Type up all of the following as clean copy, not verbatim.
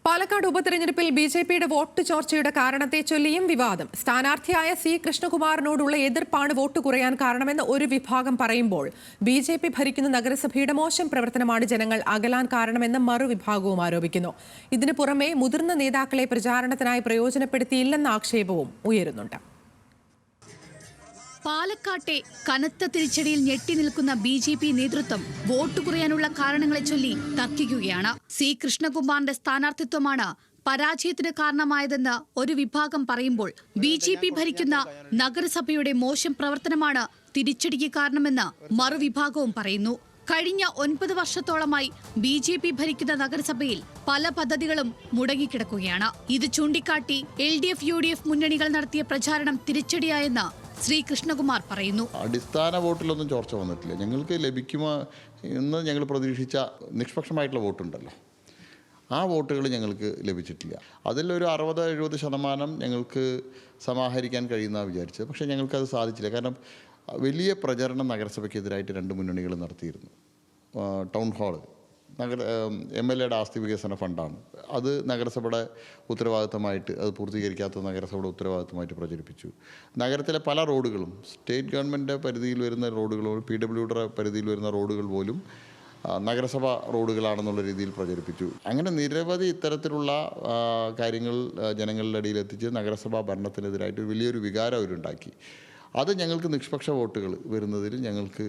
പാലക്കാട് ഉപതെരഞ്ഞെടുപ്പിൽ ബിജെപിയുടെ വോട്ട് ചോർച്ചയുടെ കാരണത്തെ ചൊല്ലിയും വിവാദം. സ്ഥാനാർത്ഥിയായ സി കൃഷ്ണകുമാറിനോടുള്ള എതിർപ്പാണ് വോട്ട് കുറയാൻ കാരണമെന്ന് ഒരു വിഭാഗം പറയുമ്പോൾ ബിജെപി ഭരിക്കുന്ന നഗരസഭയുടെ മോശം പ്രവർത്തനമാണ് ജനങ്ങൾ അകലാൻ കാരണമെന്ന് മറുവിഭാഗവും ആരോപിക്കുന്നു. ഇതിനു പുറമെ മുതിർന്ന നേതാക്കളെ പ്രചാരണത്തിനായി പ്രയോജനപ്പെടുത്തിയില്ലെന്ന ആക്ഷേപവും ഉയരുന്നുണ്ട്. പാലക്കാട്ടെ കനത്ത തിരിച്ചടിയിൽ ഞെട്ടി നിൽക്കുന്ന ബിജെപി നേതൃത്വം വോട്ട് കുറയാനുള്ള കാരണങ്ങളെ ചൊല്ലി തർക്കിക്കുകയാണ്. സി കൃഷ്ണകുമാറിന്റെ സ്ഥാനാർത്ഥിത്വമാണ് പരാജയത്തിന് കാരണമായതെന്ന് ഒരു വിഭാഗം പറയുമ്പോൾ ബിജെപി ഭരിക്കുന്ന നഗരസഭയുടെ മോശം പ്രവർത്തനമാണ് തിരിച്ചടിക്ക് കാരണമെന്ന് മറുവിഭാഗവും പറയുന്നു. കഴിഞ്ഞ 9 വർഷത്തോളമായി ബിജെപി ഭരിക്കുന്ന നഗരസഭയിൽ പല പദ്ധതികളും മുടങ്ങിക്കിടക്കുകയാണ്. ഇത് ചൂണ്ടിക്കാട്ടി LDF UDF മുന്നണികൾ നടത്തിയ പ്രചാരണം തിരിച്ചടിയായെന്ന് ശ്രീ കൃഷ്ണകുമാർ പറയുന്നു. അടിസ്ഥാന വോട്ടിലൊന്നും ചോർച്ച വന്നിട്ടില്ല. ഞങ്ങൾക്ക് ലഭിക്കുമോ എന്ന് ഞങ്ങൾ പ്രതീക്ഷിച്ച നിഷ്പക്ഷമായിട്ടുള്ള വോട്ടുണ്ടല്ലോ, ആ വോട്ടുകൾ ഞങ്ങൾക്ക് ലഭിച്ചിട്ടില്ല. അതിലൊരു 60-70% ഞങ്ങൾക്ക് സമാഹരിക്കാൻ കഴിയുന്നതാണ് വിചാരിച്ചത്. പക്ഷേ ഞങ്ങൾക്കത് സാധിച്ചില്ല. കാരണം വലിയ പ്രചരണം നഗരസഭയ്ക്കെതിരായിട്ട് 2 മുന്നണികൾ നടത്തിയിരുന്നു. ടൗൺ ഹാള് MLAയുടെ ആസ്തി വികസന ഫണ്ടാണ്. അത് നഗരസഭയുടെ ഉത്തരവാദിത്തമായിട്ട്, അത് പൂർത്തീകരിക്കാത്ത നഗരസഭയുടെ ഉത്തരവാദിത്തമായിട്ട് പ്രചരിപ്പിച്ചു. നഗരത്തിലെ പല റോഡുകളും സ്റ്റേറ്റ് ഗവൺമെൻറ്റിൻ്റെ പരിധിയിൽ വരുന്ന റോഡുകളും PWDയുടെ പരിധിയിൽ വരുന്ന റോഡുകൾ പോലും നഗരസഭ റോഡുകളാണെന്നുള്ള രീതിയിൽ പ്രചരിപ്പിച്ചു. അങ്ങനെ നിരവധി ഇത്തരത്തിലുള്ള കാര്യങ്ങൾ ജനങ്ങളുടെ ഇടയിൽ എത്തിച്ച് നഗരസഭാ ഭരണത്തിനെതിരായിട്ട് വലിയൊരു വികാരം അവരുണ്ടാക്കി. അത് ഞങ്ങൾക്ക് നിഷ്പക്ഷ വോട്ടുകൾ വരുന്നതിൽ ഞങ്ങൾക്ക്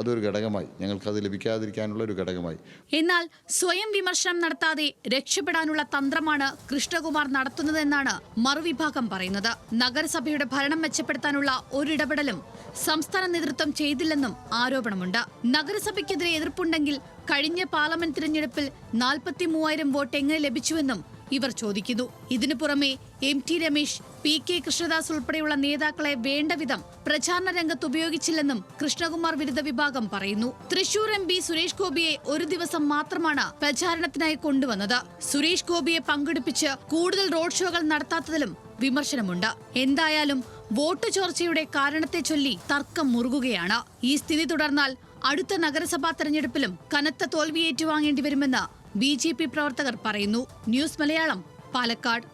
അതൊരു ഘടകമായി, ഞങ്ങൾക്കത് ലഭിക്കാതിരിക്കാനുള്ള ഒരു ഘടകമായി. എന്നാൽ സ്വയം വിമർശനം നടത്താതെ രക്ഷപ്പെടാനുള്ള തന്ത്രമാണ് കൃഷ്ണകുമാർ നടത്തുന്നതെന്നാണ് മറുവിഭാഗം പറയുന്നത്. നഗരസഭയുടെ ഭരണം മെച്ചപ്പെടുത്താനുള്ള ഒരിടപെടലും സംസ്ഥാന നേതൃത്വം ചെയ്തില്ലെന്നും ആരോപണമുണ്ട്. നഗരസഭയ്ക്കെതിരെ എതിർപ്പുണ്ടെങ്കിൽ കഴിഞ്ഞ പാർലമെന്റ് തിരഞ്ഞെടുപ്പിൽ 43,000 വോട്ട് എങ്ങനെ ലഭിച്ചുവെന്നും ഇവർ ചോദിക്കുന്നു. ഇതിനു പുറമെ MT രമേശ്, PK കൃഷ്ണദാസ് ഉൾപ്പെടെയുള്ള നേതാക്കളെ വേണ്ട വിധം പ്രചാരണ രംഗത്ത് ഉപയോഗിച്ചില്ലെന്നും കൃഷ്ണകുമാർ വിരുദ്ധ വിഭാഗം പറയുന്നു. തൃശൂർ MP സുരേഷ് ഗോപിയെ ഒരു ദിവസം മാത്രമാണ് പ്രചാരണത്തിനായി കൊണ്ടുവന്നത്. സുരേഷ് ഗോപിയെ പങ്കെടുപ്പിച്ച് കൂടുതൽ റോഡ് ഷോകൾ നടത്താത്തതിലും വിമർശനമുണ്ട്. എന്തായാലും വോട്ട് ചോർച്ചയുടെ കാരണത്തെ ചൊല്ലി തർക്കം മുറുകുകയാണ്. ഈ സ്ഥിതി തുടർന്നാൽ അടുത്ത നഗരസഭാ തെരഞ്ഞെടുപ്പിലും കനത്ത തോൽവി ഏറ്റുവാങ്ങേണ്ടി വരുമെന്ന് BJP പ്രവർത്തകർ പറയുന്നു. ന്യൂസ് മലയാളം, പാലക്കാട്.